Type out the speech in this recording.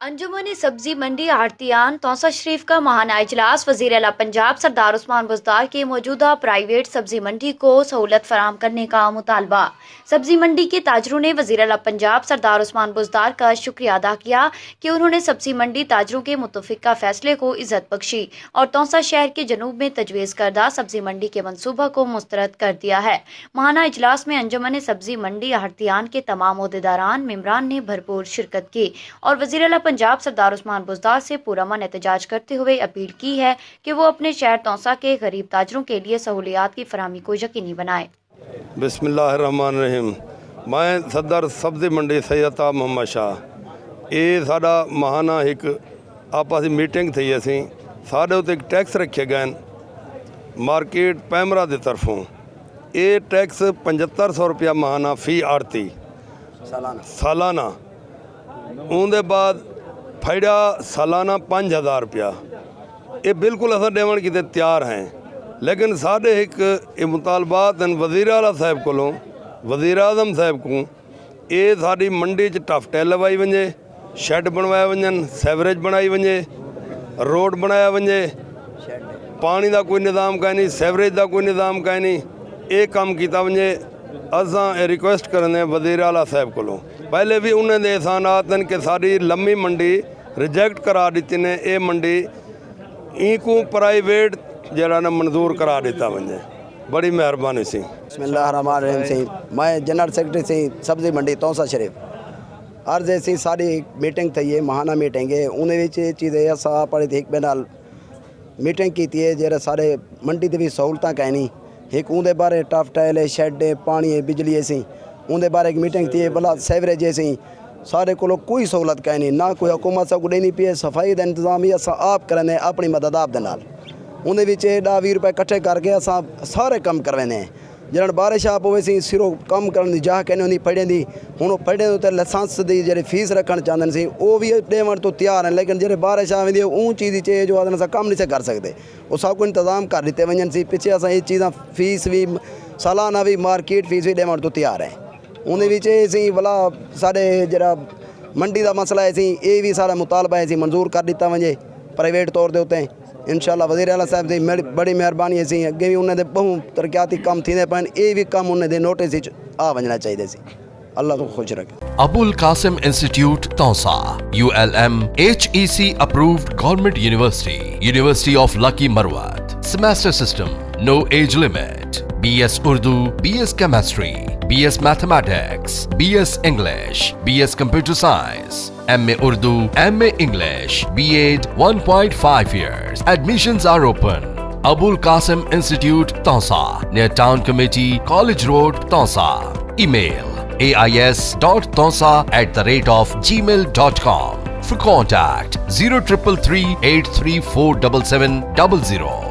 अंजुमन सब्जी मंडी आड़तियान तौसा शरीफ का माहाना इजलास वज़ीर आला पंजाब सरदार उस्मान बुज़दार के मौजूदा प्राइवेट सब्जी मंडी को सहूलत फराहम करने का मुतालबा। सब्जी मंडी के ताजरों ने वज़ीर आला पंजाब सरदार उस्मान बुज़दार का शुक्रिया अदा किया कि उन्होंने सब्जी मंडी ताजरों के मुतफ़िका फैसले को इज़्ज़त बख्शी और तौसा शहर के जनूब में तजवीज़ करदा सब्जी मंडी के मनसूबा को मुस्तरद कर दिया है। माहाना इजलास में अंजुमन सब्जी मंडी आड़तियान के तमाम ओहदेदारान मेम्बरान ने भरपूर शिरकत की और वज़ीर आला पंजाब सरदार उस्मान बुज़दार से पुरअमन एहतजाज करते हुए अपील की है कि वो अपने शहर तौसा के गरीब ताजरों के लिए सहूलियात की फराहमी को यकीनी बनाए। बिस्मिल्लाहिर्रहमानिर्रहीम। मैं सदर सब्जी मंडी सैयद मोहम्मद शाह। ये साडा महाना एक आपस मीटिंग थी। असी साढ़े उत्ते टैक्स रखे गए मार्केट पैमरा की तरफों। ये टैक्स 7500 रुपया महाना फी आड़ती सालाना। उनके बाद फड़ा सालाना 5000 रुपया। ये बिल्कुल अस देवन की तैयार हैं, लेकिन साढ़े एक मुतालबात हैं वज़ीर आला साहब को, वज़ीर आज़म साहब को। ये साड़ी मंडी टफ टैल लवाई वजे, शैड बनवाया वजन, सैवरेज बनाई वजे, रोड बनाया वजे, पानी का कोई निज़ाम का नहीं, सैवरेज का कोई निज़ाम का नहीं। ये काम किया वजे। असां रिक्वेस्ट करने वज़ीर आला साहब को पहले भी उन्होंने एहसानात हैं कि सारी लम्मी मंडी रिजेक्ट करा दी ने। ये मंडी इनको प्राइवेट जरा ना मंजूर करा दिता वजे। बड़ी मेहरबानी सी। बिस्मिल्लाहिर्रहमानिर्रहीम सी। मैं जनरल सेक्रेटरी सी सब्जी मंडी तौसा शरीफ। अर्ज ऐसी सारी मीटिंग थी है, महाना मीटिंग है। उन्हें चीज़ अस एक नाल मीटिंग की है जरा सारे मंडी की भी सहूलत कहनी एक उनके बारे टफ टाइल है, शैड है, पानी है, बिजली सी। उनके बारे एक मीटिंग थी भला सैवरेज सी। सारे को कोई सहूलत कहीं नहीं, ना कोई हुकूमत से देनी पी है। सफाई का इंतजाम ही अस आप करें अपनी मदद आप दे नाल। उन्हें 10-20 रुपए कट्ठे करके अस सारे काम करवाने हैं। जन बारिश आप हो सिरों कम करने जाह कहने फड़े दी हूँ फड़े तो लाइसेंस की जी फीस रखना चाहते सी वो भी देवन तो तैयार हैं, लेकिन जो बारिश आती है वो चीज़ चाहिए जो अस कम नहीं से कर सकते। वो सब कुछ इंतजाम कर दिते वजन सी। पिछे अस ये चीज़ा फीस भी सालाना भी मार्केट फीस भी देवन तो तैयार है। उन्हें सी भला साढ़े जरा मंडी का मसला है सी ये भी सारा मुतालबा है सी मंजूर कर दिता वजे प्राइवेट तौर के उत्ते। इंशाअल्लाह वज़ीर आला साहब की बड़ी मेहरबानी है सी। अगे भी उन्होंने बहुत तरक्याती काम थी पे ये भी काम उन्होंने नोटिस आ वजना चाहिए सी। अल्लाह तो खुश रखे। Abul Qasim institute Taunsa ULM HEC approved government University of Lucky Marwat। Semester system, no age limit। BS Urdu, BS Chemistry, BS Mathematics, BS English, BS Computer Science, MA Urdu, MA English, B.Ed 1.5 years। Admissions are open। Abul Qasim Institute Tausa, near Town Committee, College Road, Tausa। Email ais.tausa@gmail.com। For contact 0333 8347700।